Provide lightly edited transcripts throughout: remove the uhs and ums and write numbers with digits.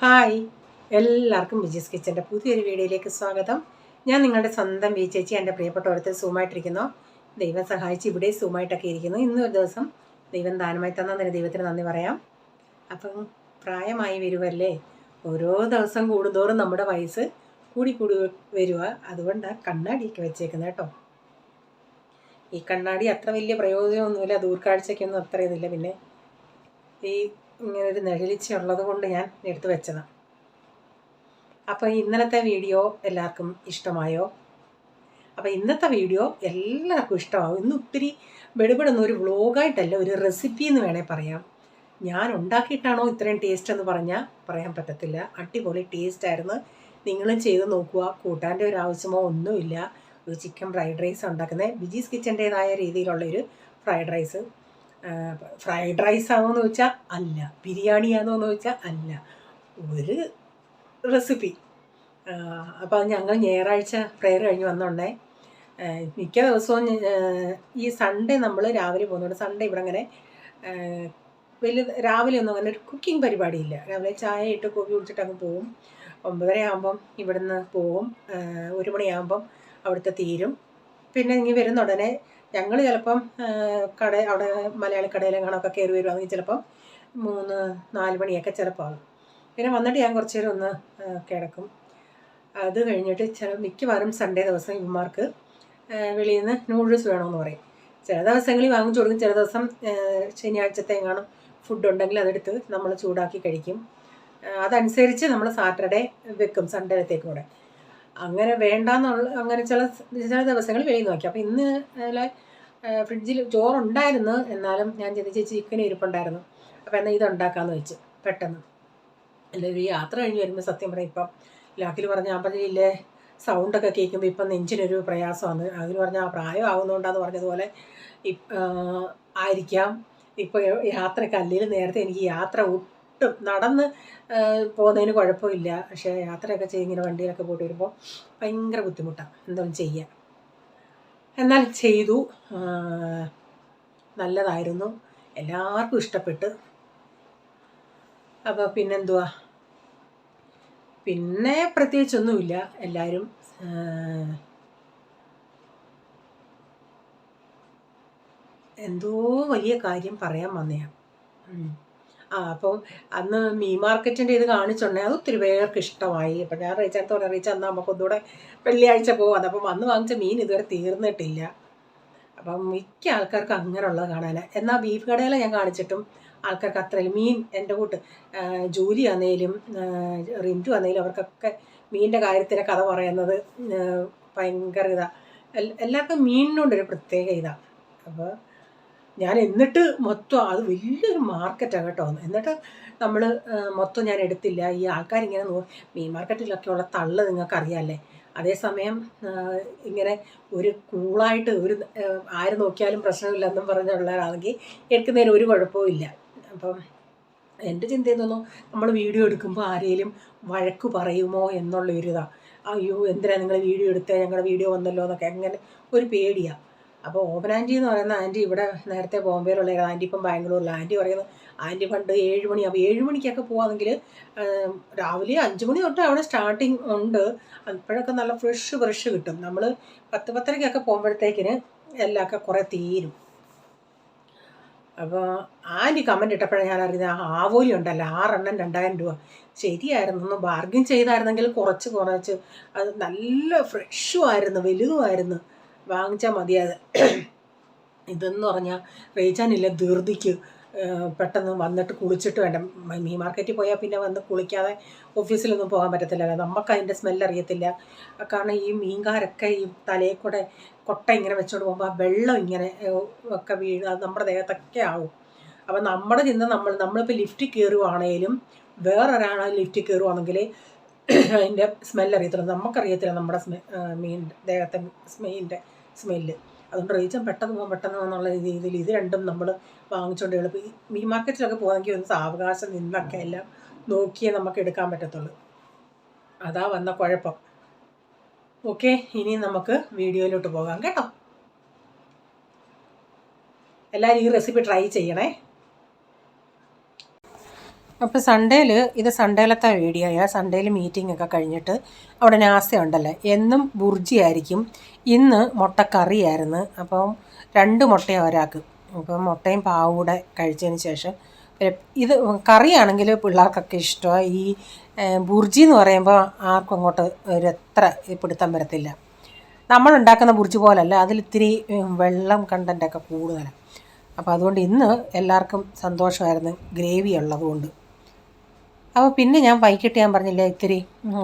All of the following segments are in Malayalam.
ഹായ്, എല്ലാവർക്കും വിജീസ് കിച്ചൻ്റെ പുതിയൊരു വീഡിയോയിലേക്ക് സ്വാഗതം. ഞാൻ നിങ്ങളുടെ സ്വന്തം വി ചേച്ചി. എൻ്റെ പ്രിയപ്പെട്ടവരത്തിൽ സൂമായിട്ടിരിക്കുന്നു. ദൈവം സഹായിച്ച് ഇവിടെ സൂമായിട്ടൊക്കെ ഇരിക്കുന്നു. ഇന്നൊരു ദിവസം ദൈവം ദാനമായി തന്നതിന് ദൈവത്തിന് നന്ദി പറയാം. അപ്പം പ്രായമായി വരുവല്ലേ, ഓരോ ദിവസം കൂടുന്തോറും നമ്മുടെ വയസ്സ് കൂടി വരിക. അതുകൊണ്ടാണ് കണ്ണാടിയൊക്കെ വെച്ചേക്കുന്നത് കേട്ടോ. ഈ കണ്ണാടി അത്ര വലിയ പ്രയോജനമൊന്നുമില്ല, ദൂർക്കാഴ്ചയ്ക്കൊന്നും അത്ര ഇതില്ല. പിന്നെ ഈ ഇങ്ങനെ ഒരു നെഴലിച്ച ഉള്ളത് കൊണ്ട് ഞാൻ എടുത്തു വെച്ചതാണ്. അപ്പോൾ ഇന്നലത്തെ വീഡിയോ എല്ലാവർക്കും ഇഷ്ടമായോ? അപ്പോൾ ഇന്നത്തെ വീഡിയോ എല്ലാവർക്കും ഇഷ്ടമാവും. ഇന്ന് ഒത്തിരി വെടുപെടുന്ന ഒരു വ്ളോഗായിട്ടല്ല, ഒരു റെസിപ്പി എന്ന് വേണേൽ പറയാം. ഞാൻ ഉണ്ടാക്കിയിട്ടാണോ ഇത്രയും ടേസ്റ്റ് എന്ന് പറഞ്ഞാൽ പറയാൻ പറ്റത്തില്ല. അടിപൊളി ടേസ്റ്റ് ആയിരുന്നു. നിങ്ങളും ചെയ്ത് നോക്കുക. കൂട്ടാൻ്റെ ഒരു ആവശ്യമോ ഒന്നുമില്ല. ഒരു ചിക്കൻ ഫ്രൈഡ് റൈസ് ഉണ്ടാക്കുന്നത് വിജീസ് കിച്ചൻ്റേതായ രീതിയിലുള്ളൊരു ഫ്രൈഡ് റൈസ്. ഫ്രൈഡ് റൈസ് ആണോ എന്ന് ചോദിച്ചാൽ അല്ല, ബിരിയാണി ആണോ എന്ന് ചോദിച്ചാൽ അല്ല, ഒരു റെസിപ്പി. അപ്പോൾ ഞങ്ങൾ ഞായറാഴ്ച പ്രെയർ കഴിഞ്ഞ് വന്നോണ്ടേ മിക്ക ദിവസവും ഈ സൺഡേ നമ്മൾ രാവിലെ പോകുന്നുണ്ട്. സൺഡേ ഇവിടെ അങ്ങനെ വലിയ രാവിലെ ഒന്നും അങ്ങനെ ഒരു കുക്കിംഗ് പരിപാടിയില്ല. രാവിലെ ചായ ഇട്ട് കോഫി കുടിച്ചിട്ട് അങ്ങ് പോവും. 9:30 ആകുമ്പം ഇവിടുന്ന് പോവും. 1 മണിയാകുമ്പം അവിടുത്തെ തീരും. പിന്നെ ഇങ്ങനെ വരുന്ന ഉടനെ ഞങ്ങൾ ചിലപ്പം അവിടെ മലയാളി കടയിലെങ്ങാണൊക്കെ കയറി വരുവാണെങ്കിൽ ചിലപ്പം 3-4 മണിയൊക്കെ ചിലപ്പോൾ ആകും. പിന്നെ വന്നിട്ട് ഞാൻ കുറച്ച് നേരം ഒന്ന് കിടക്കും. അത് കഴിഞ്ഞിട്ട് മിക്കവാറും സൺഡേ ദിവസം ഇവന്മാർക്ക് വെളിയിൽ നിന്ന് നൂഡിൽസ് വേണമെന്ന് പറയും. ചില ദിവസങ്ങളിൽ വാങ്ങിച്ചു കൊടുക്കും. ചില ദിവസം ശനിയാഴ്ചത്തെ എങ്ങാനും ഫുഡ് ഉണ്ടെങ്കിൽ അതെടുത്ത് നമ്മൾ ചൂടാക്കി കഴിക്കും. അതനുസരിച്ച് നമ്മൾ സാറ്റർഡേ വെക്കും, സൺഡേത്തേക്കും കൂടെ. അങ്ങനെ വേണ്ടാന്നുള്ള അങ്ങനെ ചില ദിവസങ്ങൾ വെളിയിൽ നോക്കി. അപ്പോൾ ഇന്ന് ഫ്രിഡ്ജിൽ ചോറുണ്ടായിരുന്നു, എന്നാലും ഞാൻ ചിന്തിച്ച് ചിക്കൻ ഇരിപ്പുണ്ടായിരുന്നു. അപ്പോൾ എന്നാൽ ഇതുണ്ടാക്കാമെന്ന് വെച്ച് പെട്ടെന്ന്. എല്ലാവരും യാത്ര കഴിഞ്ഞ് വരുമ്പോൾ സത്യം പറയാം, ഇപ്പം ലാക്കിൽ പറഞ്ഞാൽ ഞാൻ പറഞ്ഞില്ലേ, സൗണ്ടൊക്കെ കേൾക്കുമ്പോൾ ഇപ്പം നെഞ്ചിനൊരു പ്രയാസമാണ്. അതിന് പറഞ്ഞാൽ പ്രായം ആകുന്നതുകൊണ്ടാന്ന് പറഞ്ഞതുപോലെ ആയിരിക്കാം. ഇപ്പോൾ യാത്രയൊക്കെ അല്ലെങ്കിൽ നേരത്തെ എനിക്ക് യാത്ര ഒട്ടും നടന്ന് പോകുന്നതിന് കുഴപ്പമില്ല. പക്ഷേ യാത്രയൊക്കെ ചെയ്ത് ഇങ്ങനെ വണ്ടിയിലൊക്കെ പോയിട്ട് വരുമ്പോൾ ഭയങ്കര ബുദ്ധിമുട്ടാണ്. എന്തും ചെയ്യാം, എന്നാൽ ചെയ്തു. നല്ലതായിരുന്നു, എല്ലാവർക്കും ഇഷ്ടപ്പെട്ട്. അപ്പോൾ പിന്നെന്തുവാ, പിന്നെ പ്രത്യേകിച്ചൊന്നുമില്ല. എല്ലാവരും എന്തോ വലിയ കാര്യം പറയാൻ വന്നതാണ്. അപ്പോൾ അന്ന് മീൻ മാർക്കറ്റിൻ്റെ ഇത് കാണിച്ചുണ്ടെങ്കിൽ അത് ഒത്തിരി പേർക്ക് ഇഷ്ടമായി. അപ്പം ഞാൻ റീച്ചാത്തോടെ അന്ന് നമുക്കൊന്നുകൂടെ വെള്ളിയാഴ്ച പോകാം. അപ്പം വന്ന് വാങ്ങിച്ച മീൻ ഇതുവരെ തീർന്നിട്ടില്ല. അപ്പം മിക്ക ആൾക്കാർക്ക് അങ്ങനെയുള്ളത് കാണാനാണ്. എന്നാൽ ബീഫ് കടയിലെ ഞാൻ കാണിച്ചിട്ടും ആൾക്കാർക്ക് അത്രയും മീൻ എൻ്റെ കൂട്ട് ജൂലി ആണെങ്കിലും റിൻറ്റു ആണെങ്കിലും അവർക്കൊക്കെ മീനിൻ്റെ കാര്യത്തിലെ കഥ പറയുന്നത് ഭയങ്കര ഇതാണ്. എല്ലാവർക്കും മീനിനോണ്ടൊരു പ്രത്യേക ഇതാണ്. അപ്പോൾ ഞാൻ എന്നിട്ട് മൊത്തം അത് വലിയൊരു മാർക്കറ്റാണ് കേട്ടോ. എന്നിട്ട് നമ്മൾ മൊത്തം ഞാൻ എടുത്തില്ല. ഈ ആൾക്കാരിങ്ങനെ മീൻ മാർക്കറ്റിലൊക്കെയുള്ള തള്ള് നിങ്ങൾക്കറിയാമല്ലേ. അതേസമയം ഇങ്ങനെ ഒരു കൂളായിട്ട് ഒരു ആര് നോക്കിയാലും പ്രശ്നമില്ലെന്നും പറഞ്ഞുള്ളവരാണെങ്കിൽ എടുക്കുന്നതിന് ഒരു കുഴപ്പവും ഇല്ല. അപ്പം എൻ്റെ ചിന്ത തോന്നുന്നു, നമ്മൾ വീഡിയോ എടുക്കുമ്പോൾ ആരെങ്കിലും വഴക്ക് പറയുമോ എന്നുള്ളൊരിതാണ്. അയ്യോ എന്തിനാണ് നിങ്ങൾ വീഡിയോ എടുത്തേ, ഞങ്ങളുടെ വീഡിയോ വന്നല്ലോ എന്നൊക്കെ അങ്ങനെ ഒരു പേടിയാണ്. അപ്പോൾ ഓപ്പൻ ആൻറ്റി എന്ന് പറയുന്ന ആൻറ്റി ഇവിടെ നേരത്തെ ബോംബെയിലുള്ള ആൻറ്റി ഇപ്പം ബാംഗ്ലൂരിലാണ്. ആൻറ്റി പറയുന്നത് ആൻറ്റി പണ്ട് 7 മണി, അപ്പോൾ 7 മണിക്കൊക്കെ പോവാണെങ്കിൽ രാവിലെ 5 മണി തൊട്ട് അവിടെ സ്റ്റാർട്ടിങ് ഉണ്ട്. അപ്പോഴൊക്കെ നല്ല ഫ്രഷ് കിട്ടും. നമ്മൾ 10-10:30 പോകുമ്പോഴത്തേക്കിന് എല്ലാമൊക്കെ കുറേ തീരും. അപ്പോൾ ആൻറ്റി കമൻറ്റ് ഇട്ടപ്പോഴാണ് ഞാൻ അറിയുന്നത് ആവോലി ഉണ്ടല്ലോ 6 എണ്ണം 2000 രൂപ. ശരിയായിരുന്നു, ഒന്ന് ബാർഗിൻ ചെയ്തായിരുന്നെങ്കിൽ കുറച്ച് അത് നല്ല ഫ്രഷുമായിരുന്നു, വലുതുമായിരുന്നു, വാങ്ങിച്ചാൽ മതിയത്. ഇതെന്ന് പറഞ്ഞാൽ റേച്ചാനില്ല ധൃതിക്ക് പെട്ടെന്ന് വന്നിട്ട് കുളിച്ചിട്ട് വേണ്ട. മീൻ മാർക്കറ്റിൽ പോയാൽ പിന്നെ വന്ന് കുളിക്കാതെ ഓഫീസിലൊന്നും പോകാൻ പറ്റത്തില്ലല്ലോ. നമുക്ക് അതിൻ്റെ സ്മെല്ലറിയത്തില്ല. കാരണം ഈ മീൻകാരൊക്കെ ഈ തലയിൽ കൂടെ കൊട്ട ഇങ്ങനെ വെച്ചുകൊണ്ട് പോകുമ്പോൾ ആ വെള്ളം ഇങ്ങനെ ഒക്കെ അത് നമ്മുടെ ദേഹത്തൊക്കെ ആവും. അപ്പം നമ്മുടെ ചിന്ത നമ്മളിപ്പോൾ ലിഫ്റ്റിൽ കയറുവാണേലും വേറൊരാൾ ലിഫ്റ്റിൽ കയറുവാണെങ്കിൽ അതിൻ്റെ സ്മെല്ലറിയത്തില്ല, നമുക്കറിയത്തില്ല നമ്മുടെ ദേഹത്തെ മീനിൻ്റെ സ്മെല്ല്. അതുകൊണ്ട് റീച്ചൻ പെട്ടെന്ന് എന്നുള്ള രീതിയിൽ ഇത് രണ്ടും നമ്മൾ വാങ്ങിച്ചുകൊണ്ട് എളുപ്പം ഈ മീൻ മാർക്കറ്റിലൊക്കെ പോകാമെങ്കിൽ ഒന്ന് സാവകാശം നിന്നൊക്കെ എല്ലാം നോക്കിയേ നമുക്ക് എടുക്കാൻ പറ്റത്തുള്ളൂ. അതാ വന്ന കുഴപ്പം. ഓക്കെ, ഇനി നമുക്ക് വീഡിയോയിലോട്ട് പോകാം കേട്ടോ. എല്ലാവരും ഈ റെസിപ്പി ട്രൈ ചെയ്യണേ. അപ്പോൾ സൺഡേയിൽ ഇത് സൺഡേയിലത്തെ വീഡിയോയാണ്. സൺഡേയിൽ മീറ്റിംഗ് ഒക്കെ കഴിഞ്ഞിട്ട് അവിടെ നാസ്ത ഉണ്ടല്ലോ, എന്നും ബുർജി ആയിരിക്കും. ഇന്ന് മുട്ടക്കറിയായിരുന്നു. അപ്പം 2 മുട്ടയാണ് ഒരാൾക്ക്. അപ്പം മുട്ടയും പാവും കൂടെ കഴിച്ചതിന് ശേഷം ഇത് കറിയാണെങ്കിൽ പിള്ളേർക്കൊക്കെ ഇഷ്ടമാണ്. ഈ ബുർജി എന്ന് പറയുമ്പോൾ ആർക്കും അങ്ങോട്ട് ഒരു എത്ര പിടുത്തം വരത്തില്ല. നമ്മളുണ്ടാക്കുന്ന ബുർജി പോലല്ല, അതിലിത്തിരി വെള്ളം കണ്ടൻ്റൊക്കെ കൂടുതലാണ്. അപ്പോൾ അതുകൊണ്ട് ഇന്ന് എല്ലാവർക്കും സന്തോഷമായിരുന്നു, ഗ്രേവി ഉള്ളതുകൊണ്ട്. അപ്പോൾ പിന്നെ ഞാൻ വൈകിട്ട് ഞാൻ പറഞ്ഞില്ലേ ഇത്തിരി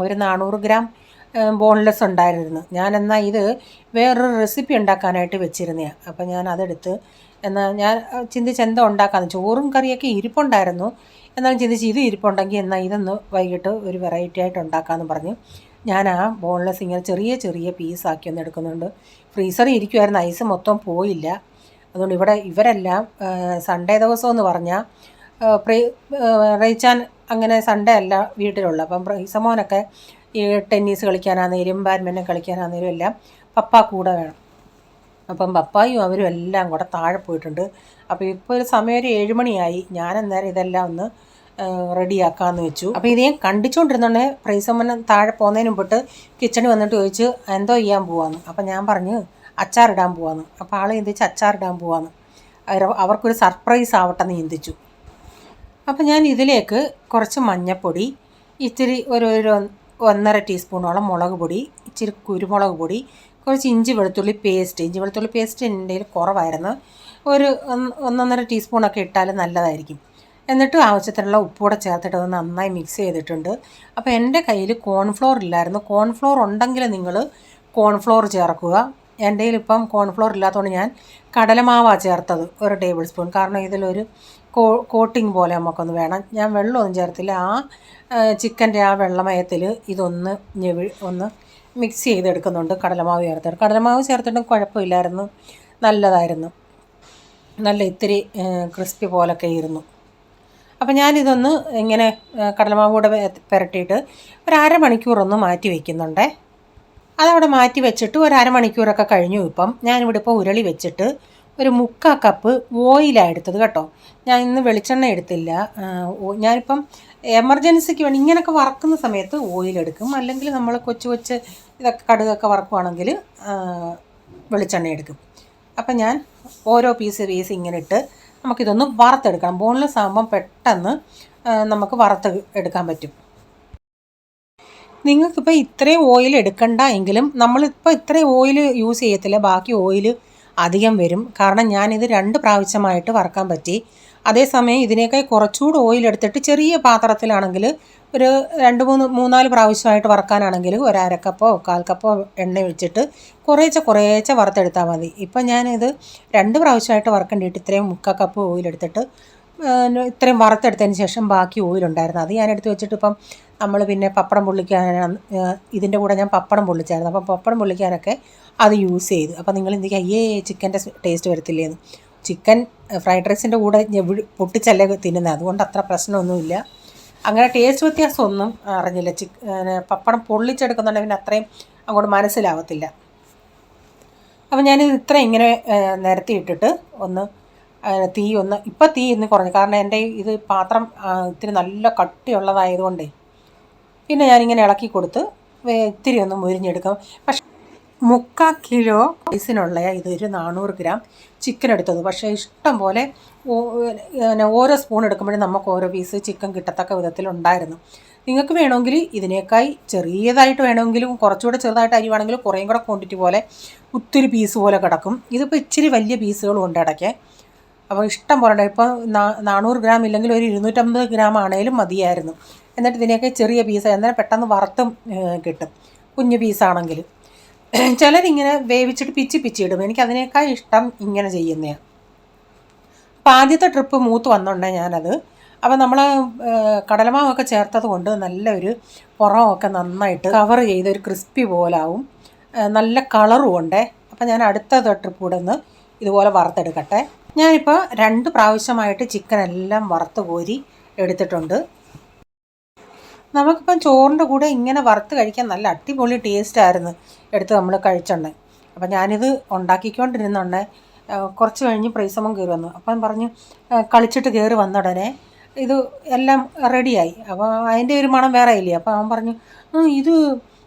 ഒരു 400 ഗ്രാം ബോൺലെസ് ഉണ്ടായിരുന്നു. ഞാനെന്നാൽ ഇത് വേറൊരു റെസിപ്പി ഉണ്ടാക്കാനായിട്ട് വെച്ചിരുന്നതാണ്. അപ്പോൾ ഞാൻ അതെടുത്ത് എന്നാൽ ഞാൻ ചിന്തിച്ച് എന്താ ഉണ്ടാക്കാമെന്ന്. ചോറും കറിയൊക്കെ ഇരിപ്പുണ്ടായിരുന്നു, എന്നാലും ചിന്തിച്ച് ഇത് ഇരിപ്പുണ്ടെങ്കിൽ എന്നാൽ ഇതൊന്ന് വൈകിട്ട് ഒരു വെറൈറ്റി ആയിട്ട് ഉണ്ടാക്കാമെന്ന് പറഞ്ഞ് ഞാൻ ആ ബോൺലെസ് ഇങ്ങനെ ചെറിയ ചെറിയ പീസാക്കി ഒന്ന് എടുക്കുന്നുണ്ട്. ഫ്രീസറിൽ ഇരിക്കുമായിരുന്നു, ഐസ് മൊത്തം പോയില്ല. അതുകൊണ്ട് ഇവരെല്ലാം സൺഡേ ദിവസം എന്ന് പറഞ്ഞാൽ റയിച്ചാൻ അങ്ങനെ സൺഡേ അല്ല വീട്ടിലുള്ള. അപ്പം റൈസമോനൊക്കെ ഈ ടെന്നീസ് കളിക്കാനാണെങ്കിലും ബാഡ്മിൻ്റൺ കളിക്കാനാണെങ്കിലും എല്ലാം പപ്പ കൂടെ വേണം. അപ്പം പപ്പായും അവരും എല്ലാം കൂടെ താഴെ പോയിട്ടുണ്ട്. അപ്പോൾ ഇപ്പോൾ ഒരു സമയം ഒരു 7 മണിയായി. ഞാൻ അന്നേരം ഇതെല്ലാം ഒന്ന് റെഡിയാക്കാമെന്ന് വെച്ചു. അപ്പോൾ ഇത് ഞാൻ കണ്ടിച്ചുകൊണ്ടിരുന്നോണ്ടേ പ്രൈസമ്മന് താഴെ പോകുന്നതിന് മുമ്പിട്ട് കിച്ചണിൽ വന്നിട്ട് ചോദിച്ചു എന്തോ ചെയ്യാൻ പോവാന്ന്. അപ്പം ഞാൻ പറഞ്ഞു അച്ചാറിടാൻ പോവാന്ന്. അപ്പോൾ ആൾ ചിന്തിച്ച് അച്ചാറിടാൻ പോവാന്ന്. അവർക്കൊരു സർപ്രൈസ് ആവട്ടെ എന്ന് ചിന്തിച്ചു. അപ്പം ഞാൻ ഇതിലേക്ക് കുറച്ച് മഞ്ഞൾപ്പൊടി, ഇച്ചിരി ഒരു 1.5 ടീസ്പൂണോളം മുളക് പൊടി, ഇച്ചിരി കുരുമുളക് പൊടി, കുറച്ച് ഇഞ്ചി വെളുത്തുള്ളി പേസ്റ്റ് എൻ്റെ കയ്യിൽ കുറവായിരുന്നു. ഒരു 1.5 ടീസ്പൂണൊക്കെ ഇട്ടാൽ നല്ലതായിരിക്കും. എന്നിട്ട് ആവശ്യത്തിനുള്ള ഉപ്പൂടെ ചേർത്തിട്ട് അത് നന്നായി മിക്സ് ചെയ്തിട്ടുണ്ട്. അപ്പോൾ എൻ്റെ കയ്യിൽ കോൺഫ്ലോർ ഇല്ലായിരുന്നു. കോൺഫ്ലോർ ഉണ്ടെങ്കിൽ നിങ്ങൾ കോൺഫ്ലോർ ചേർക്കുക. എൻ്റെ കയ്യിൽ ഇപ്പം കോൺഫ്ലോർ ഇല്ലാത്തതുകൊണ്ട് ഞാൻ കടലമാവാണ് ചേർത്തത് 1 ടേബിൾ സ്പൂൺ. കാരണം ഇതിലൊരു കോട്ടിങ് പോലെ നമുക്കൊന്ന് വേണം. ഞാൻ വെള്ളമൊന്നും ചേർത്തില്ല. ആ ചിക്കൻ്റെ ആ വെള്ളമയത്തിൽ ഇതൊന്ന് ഒന്ന് മിക്സ് ചെയ്തെടുക്കുന്നുണ്ട്. കടലമാവ് ചേർത്തിട്ടും കുഴപ്പമില്ലായിരുന്നു, നല്ലതായിരുന്നു. നല്ല ഇത്തിരി ക്രിസ്പി പോലൊക്കെ ഇരുന്നു. അപ്പം ഞാനിതൊന്ന് ഇങ്ങനെ കടലമാവ് കൂടെ പുരട്ടിയിട്ട് ഒരു അരമണിക്കൂറൊന്ന് മാറ്റി വയ്ക്കുന്നുണ്ടേ. അതവിടെ മാറ്റി വെച്ചിട്ട് ഒരു അരമണിക്കൂറൊക്കെ കഴിഞ്ഞു. ഇപ്പം ഞാനിവിടെ ഇപ്പോൾ ഉരുളി വെച്ചിട്ട് ഒരു 3/4 കപ്പ് ഓയിലാണ് എടുത്തത് കേട്ടോ. ഞാൻ ഇന്ന് വെളിച്ചെണ്ണ എടുത്തില്ല. ഞാനിപ്പം എമർജൻസിക്ക് വേണ്ടി ഇങ്ങനെയൊക്കെ വറക്കുന്ന സമയത്ത് ഓയിലെടുക്കും. അല്ലെങ്കിൽ നമ്മൾ കൊച്ച് ഇതൊക്കെ കടുകൊക്കെ വറക്കുവാണെങ്കിൽ വെളിച്ചെണ്ണ എടുക്കും. അപ്പം ഞാൻ ഓരോ പീസ് ഇങ്ങനെ ഇട്ട് നമുക്കിതൊന്ന് വറുത്തെടുക്കണം. ബോൺലെസ് ആകുമ്പം പെട്ടെന്ന് നമുക്ക് വറുത്ത് എടുക്കാൻ പറ്റും. നിങ്ങൾക്കിപ്പോൾ ഇത്രയും ഓയിൽ എടുക്കണ്ട എങ്കിലും നമ്മളിപ്പോൾ ഇത്രയും ഓയിൽ യൂസ് ചെയ്യത്തില്ല, ബാക്കി ഓയിൽ അധികം വരും. കാരണം ഞാനിത് 2 പ്രാവശ്യമായിട്ട് വറക്കാൻ പറ്റി. അതേസമയം ഇതിനേക്കാൾ കുറച്ചുകൂടി ഓയിൽ എടുത്തിട്ട് ചെറിയ പാത്രത്തിലാണെങ്കിൽ ഒരു 2-3-4 പ്രാവശ്യമായിട്ട് വറക്കാനാണെങ്കിൽ ഒരു 1/2 കപ്പോ 1/4 കപ്പോ എണ്ണ ഒഴിച്ചിട്ട് കുറേശ്ശെ വറുത്തെടുത്താൽ മതി. ഇപ്പം ഞാനിത് 2 പ്രാവശ്യമായിട്ട് വറക്കേണ്ടിയിട്ട് ഇത്രയും 3/4 കപ്പ് ഓയിലെടുത്തിട്ട് ഇത്രയും വറുത്തെടുത്തതിന് ശേഷം ബാക്കി ഓയിലുണ്ടായിരുന്നു, അത് ഞാൻ എടുത്ത് വെച്ചിട്ട് ഇപ്പം നമ്മൾ പിന്നെ പപ്പടം പൊള്ളിക്കാൻ ഇതിൻ്റെ കൂടെ ഞാൻ പപ്പടം പൊള്ളിച്ചായിരുന്നു. അപ്പം പപ്പടം പൊള്ളിക്കാനൊക്കെ അത് യൂസ് ചെയ്തു. അപ്പോൾ നിങ്ങൾ എന്തൊക്കെയാ ചിക്കൻ്റെ ടേസ്റ്റ് വരത്തില്ലേന്ന്. ചിക്കൻ ഫ്രൈഡ് റൈസിൻ്റെ കൂടെ പൊട്ടിച്ചല്ലേ തിന്നുന്നത്, അതുകൊണ്ട് അത്ര പ്രശ്നമൊന്നുമില്ല. അങ്ങനെ ടേസ്റ്റ് വ്യത്യാസമൊന്നും അറിഞ്ഞില്ല. പപ്പടം പൊള്ളിച്ചെടുക്കുന്നുണ്ടെങ്കിൽ പിന്നെ അത്രയും അങ്ങോട്ട് മനസ്സിലാവത്തില്ല. അപ്പം ഞാനിത് ഇത്ര ഇങ്ങനെ നിരത്തിയിട്ടിട്ട് ഒന്ന് തീ ഇന്ന് കുറഞ്ഞു. കാരണം എൻ്റെ ഇത് പാത്രം ഇത്തിരി നല്ല കട്ടിയുള്ളതായതുകൊണ്ടേ പിന്നെ ഞാനിങ്ങനെ ഇളക്കി കൊടുത്ത് ഇത്തിരി ഒന്ന് മുരിഞ്ഞെടുക്കാം. പക്ഷേ 3/4 കിലോ റൈസിനുള്ള ഇതൊരു 400 ഗ്രാം ചിക്കൻ എടുത്തത്. പക്ഷേ ഇഷ്ടം പോലെ ഓരോ സ്പൂൺ എടുക്കുമ്പോഴും നമുക്ക് ഓരോ പീസ് ചിക്കൻ കിട്ടത്തക്ക വിധത്തിലുണ്ടായിരുന്നു. നിങ്ങൾക്ക് വേണമെങ്കിൽ ഇതിനേക്കായി ചെറിയതായിട്ട് വേണമെങ്കിലും കുറച്ചുകൂടെ ചെറുതായിട്ട് അരിവാണെങ്കിലും കുറേയും കൂടെ ക്വാണ്ടിറ്റി പോലെ ഒത്തിരി പീസ് പോലെ കിടക്കും. ഇതിപ്പോൾ ഇച്ചിരി വലിയ പീസുകളും ഉണ്ട് ഇടയ്ക്ക്. അപ്പോൾ ഇഷ്ടം പോലെ ഇപ്പോൾ 400 ഗ്രാം ഇല്ലെങ്കിൽ ഒരു 250 ഗ്രാം ആണെങ്കിലും മതിയായിരുന്നു. എന്നിട്ട് ഇതിനൊക്കെ ചെറിയ പീസ് എന്നാൽ പെട്ടെന്ന് വറുത്തും കിട്ടും കുഞ്ഞു പീസാണെങ്കിൽ. ചിലരിങ്ങനെ വേവിച്ചിട്ട് പിച്ചി ഇടും. എനിക്കതിനേക്കാൾ ഇഷ്ടം ഇങ്ങനെ ചെയ്യുന്നതാണ്. അപ്പോൾ ആദ്യത്തെ ട്രിപ്പ് മൂത്ത് വന്നോണ്ടേ ഞാനത്. അപ്പോൾ നമ്മൾ കടലമാവൊക്കെ ചേർത്തത് കൊണ്ട് നല്ലൊരു പുറമൊക്കെ നന്നായിട്ട് കവർ ചെയ്തൊരു ക്രിസ്പി പോലാവും, നല്ല കളറും ഉണ്ടേ. അപ്പോൾ ഞാൻ അടുത്ത ട്രിപ്പ് കൂടെ ഒന്ന് ഇതുപോലെ വറുത്തെടുക്കട്ടെ. ഞാനിപ്പോൾ 2 പ്രാവശ്യമായിട്ട് ചിക്കൻ എല്ലാം വറുത്ത് കോരി എടുത്തിട്ടുണ്ട്. നമുക്കിപ്പം ചോറിൻ്റെ കൂടെ ഇങ്ങനെ വറുത്ത് കഴിക്കാൻ നല്ല അടിപൊളി ടേസ്റ്റായിരുന്നു എടുത്ത് നമ്മൾ കഴിച്ചുണ്ട്. അപ്പം ഞാനിത് ഉണ്ടാക്കിക്കൊണ്ടിരുന്നുണ്ട്. കുറച്ച് കഴിഞ്ഞ് പ്രൈസമ്മൻ കയറി വന്നു. അപ്പം പറഞ്ഞു കളിച്ചിട്ട് കയറി വന്ന ഉടനെ ഇത് എല്ലാം റെഡിയായി. അപ്പോൾ അതിൻ്റെ ഒരു മണം വേറെ ഇല്ലേ. അപ്പോൾ അവൻ പറഞ്ഞു ഇത്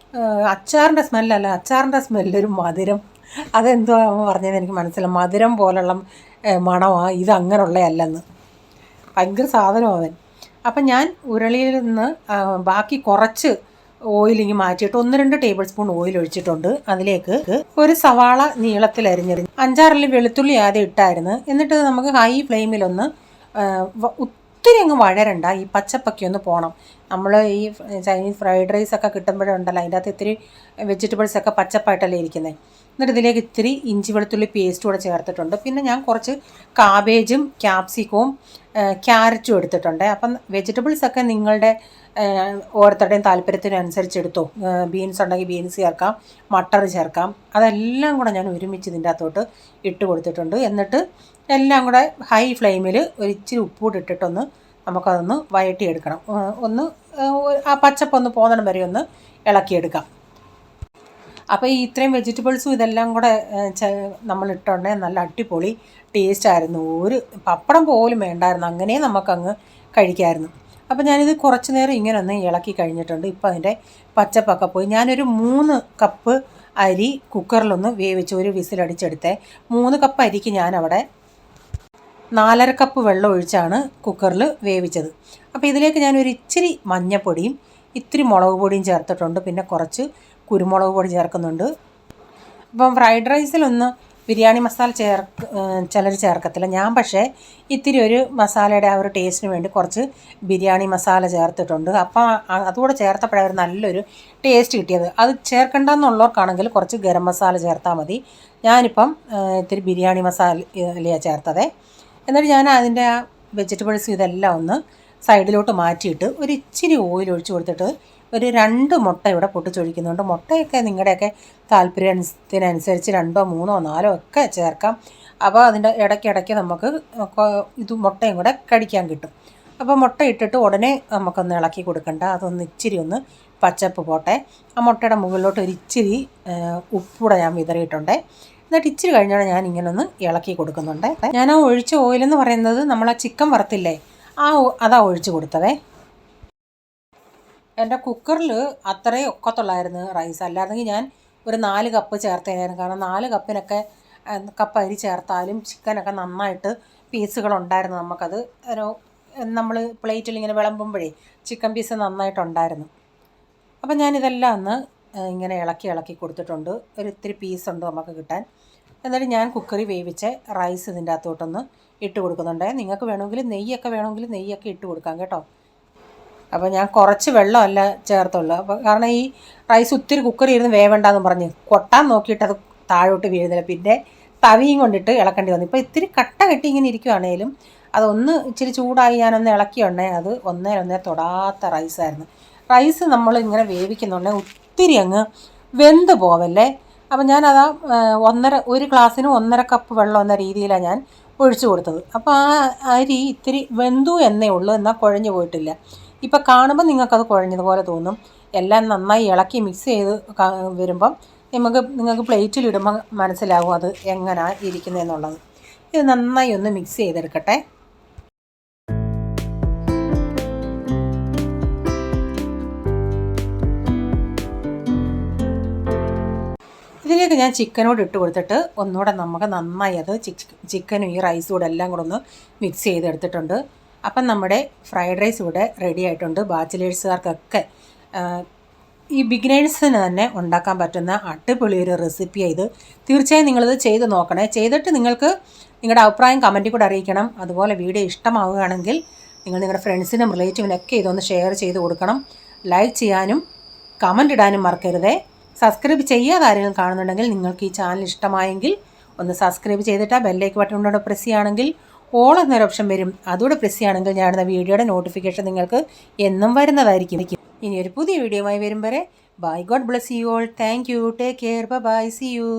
അച്ചാറിൻ്റെ സ്മെല്ലല്ല, അച്ചാറിൻ്റെ സ്മെല്ലൊരു മധുരം. അതെന്തോ അവൻ പറഞ്ഞതെന്ന് എനിക്ക് മനസ്സിലായി. മധുരം പോലുള്ള മണമാണ്, ഇത് അങ്ങനെയുള്ളതല്ലെന്ന്. ഭയങ്കര സാധനം അവൻ. അപ്പം ഞാൻ ഉരുളിയിൽ നിന്ന് ബാക്കി കുറച്ച് ഓയിലിങ്ങ് മാറ്റിയിട്ട് 1-2 ടേബിൾ സ്പൂൺ ഓയിൽ ഒഴിച്ചിട്ടുണ്ട്. അതിലേക്ക് ഒരു സവാള നീളത്തിൽ അരിഞ്ഞെറിഞ്ഞ് 5-6 വെളുത്തുള്ളി ആദ്യം ഇട്ടായിരുന്നു. എന്നിട്ട് നമുക്ക് ഹൈ ഫ്ലെയിമിലൊന്ന് ഒത്തിരി അങ്ങ് വഴരണ്ട, ഈ പച്ചപ്പൊക്കെ ഒന്ന് പോകണം. നമ്മൾ ഈ ചൈനീസ് ഫ്രൈഡ് റൈസൊക്കെ കിട്ടുമ്പോഴുണ്ടല്ലോ, അതിൻ്റെ അകത്ത് ഇത്തിരി വെജിറ്റബിൾസൊക്കെ പച്ചപ്പായിട്ടല്ലേ ഇരിക്കുന്നത്. എന്നിട്ട് ഇതിലേക്ക് ഇത്തിരി ഇഞ്ചി വെളുത്തുള്ളി പേസ്റ്റ് കൂടെ ചേർത്തിട്ടുണ്ട്. പിന്നെ ഞാൻ കുറച്ച് കാബേജും ക്യാപ്സിക്കവും ക്യാരറ്റും എടുത്തിട്ടുണ്ട്. അപ്പം വെജിറ്റബിൾസൊക്കെ നിങ്ങളുടെ ഓരോരുത്തരുടെയും താല്പര്യത്തിനനുസരിച്ച് എടുത്തോ. ബീൻസ് ഉണ്ടെങ്കിൽ ബീൻസ് ചേർക്കാം, മട്ടർ ചേർക്കാം. അതെല്ലാം കൂടെ ഞാൻ ഒരുമിച്ച് ഇതിൻ്റെ അകത്തോട്ട് ഇട്ട് കൊടുത്തിട്ടുണ്ട്. എന്നിട്ട് എല്ലാം കൂടെ ഹൈ ഫ്ലെയിമിൽ ഒരു ഇച്ചിരി ഉപ്പൂട്ട് ഇട്ടിട്ടൊന്ന് നമുക്കതൊന്ന് വഴറ്റിയെടുക്കണം. ഒന്ന് ആ പച്ചപ്പൊന്ന് പോകുന്നിടം വരെ ഒന്ന് ഇളക്കിയെടുക്കാം. അപ്പോൾ ഈ ഇത്രയും വെജിറ്റബിൾസും ഇതെല്ലാം കൂടെ നമ്മളിട്ടുണ്ടെങ്കിൽ നല്ല അടിപൊളി ടേസ്റ്റായിരുന്നു. ഒരു പപ്പടം പോലും വേണ്ടായിരുന്നു, അങ്ങനെ നമുക്കങ്ങ് കഴിക്കാമായിരുന്നു. അപ്പോൾ ഞാനിത് കുറച്ച് നേരം ഇങ്ങനെ ഒന്ന് ഇളക്കി കഴിഞ്ഞിട്ടുണ്ട്. ഇപ്പോൾ അതിൻ്റെ പച്ചപ്പൊക്കെ പോയി. ഞാനൊരു 3 കപ്പ് അരി കുക്കറിലൊന്ന് വേവിച്ച് ഒരു വിസിലടിച്ചെടുത്തേ. 3 കപ്പ് അരിക്ക് ഞാനവിടെ 4.5 കപ്പ് വെള്ളം ഒഴിച്ചാണ് കുക്കറിൽ വേവിച്ചത്. അപ്പോൾ ഇതിലേക്ക് ഞാനൊരു ഇച്ചിരി മഞ്ഞൾപ്പൊടിയും ഇത്തിരി മുളക് പൊടിയും ചേർത്തിട്ടുണ്ട്. പിന്നെ കുറച്ച് കുരുമുളക് പൊടി ചേർക്കുന്നുണ്ട്. ഇപ്പം ഫ്രൈഡ് റൈസിലൊന്ന് ബിരിയാണി മസാല ചിലർ ചേർക്കത്തില്ല. ഞാൻ പക്ഷേ ഇത്തിരി ഒരു മസാലയുടെ ആ ഒരു ടേസ്റ്റിന് വേണ്ടി കുറച്ച് ബിരിയാണി മസാല ചേർത്തിട്ടുണ്ട്. അപ്പം അതുകൂടെ ചേർത്തപ്പോഴേ ഒരു നല്ലൊരു ടേസ്റ്റ് കിട്ടിയത്. അത് ചേർക്കണ്ടെന്നുള്ളവർക്കാണെങ്കിൽ കുറച്ച് ഗരം മസാല ചേർത്താൽ മതി. ഞാനിപ്പം ഇത്തിരി ബിരിയാണി മസാലയാണ് ചേർത്തത്. എന്നിട്ട് ഞാൻ അതിൻ്റെ ആ വെജിറ്റബിൾസ് ഇതെല്ലാം ഒന്ന് സൈഡിലോട്ട് മാറ്റിയിട്ട് ഒരു ഇച്ചിരി ഓയിൽ ഒഴിച്ച് കൊടുത്തിട്ട് ഒരു 2 മുട്ട ഇവിടെ പൊട്ടിച്ചൊഴിക്കുന്നുണ്ട്. മുട്ടയൊക്കെ നിങ്ങളുടെയൊക്കെ താല്പര്യത്തിനനുസരിച്ച് 2, 3, 4 ഒക്കെ ചേർക്കാം. അപ്പോൾ അതിൻ്റെ ഇടയ്ക്കിടയ്ക്ക് നമുക്ക് ഇത് മുട്ടയും കൂടെ കടിക്കാൻ കിട്ടും. അപ്പോൾ മുട്ട ഇട്ടിട്ട് ഉടനെ നമുക്കൊന്ന് ഇളക്കി കൊടുക്കണ്ട, അതൊന്ന് ഇച്ചിരി ഒന്ന് പച്ചപ്പ് പോട്ടെ. ആ മുട്ടയുടെ മുകളിലോട്ട് ഒരു ഇച്ചിരി ഉപ്പൂടെ ഞാൻ വിതറിയിട്ടുണ്ട്. എന്നിട്ട് ഇച്ചിരി കഴിഞ്ഞാൽ ഞാൻ ഇങ്ങനെ ഒന്ന് ഇളക്കി കൊടുക്കുന്നുണ്ട്. ഞാൻ ആ ഒഴിച്ച ഓയിലെന്ന് പറയുന്നത് നമ്മൾ ആ ചിക്കൻ വറുത്തില്ലേ, അതാ ഒഴിച്ച് കൊടുത്തതേ. എൻ്റെ കുക്കറിൽ അത്രയും ഒക്കത്തുള്ളായിരുന്നു റൈസ്. അല്ലായിരുന്നെങ്കിൽ ഞാൻ ഒരു 4 കപ്പ് ചേർത്തേനായിരുന്നു. കാരണം 4 കപ്പിനൊക്കെ കപ്പ് അരി ചേർത്താലും ചിക്കനൊക്കെ നന്നായിട്ട് പീസുകളുണ്ടായിരുന്നു. നമുക്കത് നമ്മൾ പ്ലേറ്റിൽ ഇങ്ങനെ വിളമ്പുമ്പോഴേ ചിക്കൻ പീസ് നന്നായിട്ടുണ്ടായിരുന്നു. അപ്പം ഞാനിതെല്ലാം ഒന്ന് ഇങ്ങനെ ഇളക്കി കൊടുത്തിട്ടുണ്ട്. ഒരു ഇത്തിരി പീസുണ്ട് നമുക്ക് കിട്ടാൻ. എന്നിട്ട് ഞാൻ കുക്കറി വേവിച്ച് റൈസ് ഇതിൻ്റെ അകത്തോട്ടൊന്ന് ഇട്ട് കൊടുക്കുന്നുണ്ട്. നിങ്ങൾക്ക് വേണമെങ്കിൽ നെയ്യൊക്കെ ഇട്ട് കൊടുക്കാം കേട്ടോ. അപ്പോൾ ഞാൻ കുറച്ച് വെള്ളമല്ല ചേർത്തുള്ളൂ. അപ്പോൾ കാരണം ഈ റൈസ് ഒത്തിരി കുക്കറിൽ ഇരുന്ന് വേവേണ്ടെന്ന് പറഞ്ഞ് കൊട്ടാൻ നോക്കിയിട്ട് അത് താഴോട്ട് വീഴുന്നില്ല. പിന്നെ തവിയും കൊണ്ടിട്ട് ഇളക്കേണ്ടി വന്നു. ഇപ്പോൾ ഇത്തിരി കട്ട കെട്ടി ഇങ്ങനെ ഇരിക്കുവാണേലും അതൊന്ന് ഇച്ചിരി ചൂടായി ഞാനൊന്ന് ഇളക്കിയുണ്ടെങ്കിൽ അത് ഒന്നേ തൊടാത്ത റൈസായിരുന്നു. റൈസ് നമ്മൾ ഇങ്ങനെ വേവിക്കുന്നുണ്ടെങ്കിൽ ഒത്തിരി അങ്ങ് വെന്ത് പോവല്ലേ. അപ്പം ഞാനതാ 1 ഗ്ലാസ്സിന് 1.5 കപ്പ് വെള്ളം എന്ന രീതിയിലാണ് ഞാൻ ഒഴിച്ചു കൊടുത്തത്. അപ്പോൾ ആ അരി ഇത്തിരി വെന്തു എന്നേ ഉള്ളൂ, എന്നാൽ കുഴഞ്ഞു പോയിട്ടില്ല. ഇപ്പോൾ കാണുമ്പോൾ നിങ്ങൾക്കത് കുഴഞ്ഞതുപോലെ തോന്നും. എല്ലാം നന്നായി ഇളക്കി മിക്സ് ചെയ്ത് വരുമ്പം നിങ്ങൾക്ക് പ്ലേറ്റിലിടുമ്പോൾ മനസ്സിലാകും അത് എങ്ങനെയാണ് ഇരിക്കുന്നതെന്നുള്ളത്. ഇത് നന്നായി ഒന്ന് മിക്സ് ചെയ്തെടുക്കട്ടെ. ഇതിലേക്ക് ഞാൻ ചിക്കനോട് ഇട്ട് കൊടുത്തിട്ട് ഒന്നുകൂടെ നമുക്ക് നന്നായി അത് ചിക്കനും ഈ റൈസും കൂടെ എല്ലാം കൂടെ ഒന്ന് മിക്സ് ചെയ്തെടുത്തിട്ടുണ്ട്. അപ്പം നമ്മുടെ ഫ്രൈഡ് റൈസ് ഇവിടെ റെഡി ആയിട്ടുണ്ട്. ബാച്ചിലേഴ്സുകാർക്കൊക്കെ ഈ ബിഗിനേഴ്സിന് തന്നെ ഉണ്ടാക്കാൻ പറ്റുന്ന അടിപൊളി ഒരു റെസിപ്പിയാണ് ഇത്. തീർച്ചയായും നിങ്ങളിത് ചെയ്ത് നോക്കണേ. ചെയ്തിട്ട് നിങ്ങൾക്ക് നിങ്ങളുടെ അഭിപ്രായം കമൻറ്റിൽ കൂടെ അറിയിക്കണം. അതുപോലെ വീഡിയോ ഇഷ്ടമാവുകയാണെങ്കിൽ നിങ്ങളുടെ ഫ്രണ്ട്സിനും റിലേറ്റീവിനൊക്കെ ഇതൊന്ന് ഷെയർ ചെയ്ത് കൊടുക്കണം. ലൈക്ക് ചെയ്യാനും കമൻറ്റ് ഇടാനും മറക്കരുതേ. സബ്സ്ക്രൈബ് ചെയ്യാതെ ആരെങ്കിലും കാണുന്നുണ്ടെങ്കിൽ നിങ്ങൾക്ക് ഈ ചാനൽ ഇഷ്ടമായെങ്കിൽ ഒന്ന് സബ്സ്ക്രൈബ് ചെയ്തിട്ട് ബെല്ലൈക്കൺ ബട്ടൺ പ്രസ് ചെയ്യുകയാണെങ്കിൽ ഓൾ എന്നൊരു ഓപ്ഷൻ വരും. അതുകൂടെ പ്രസ് ചെയ്യുകയാണെങ്കിൽ ഞാനിടുന്ന വീഡിയോയുടെ നോട്ടിഫിക്കേഷൻ നിങ്ങൾക്ക് എന്നും വരുന്നതായിരിക്കും. ഇനി ഒരു പുതിയ വീഡിയോയുമായി വരും വരെ bye. God bless you all. Thank you. Take care. Bye. See U.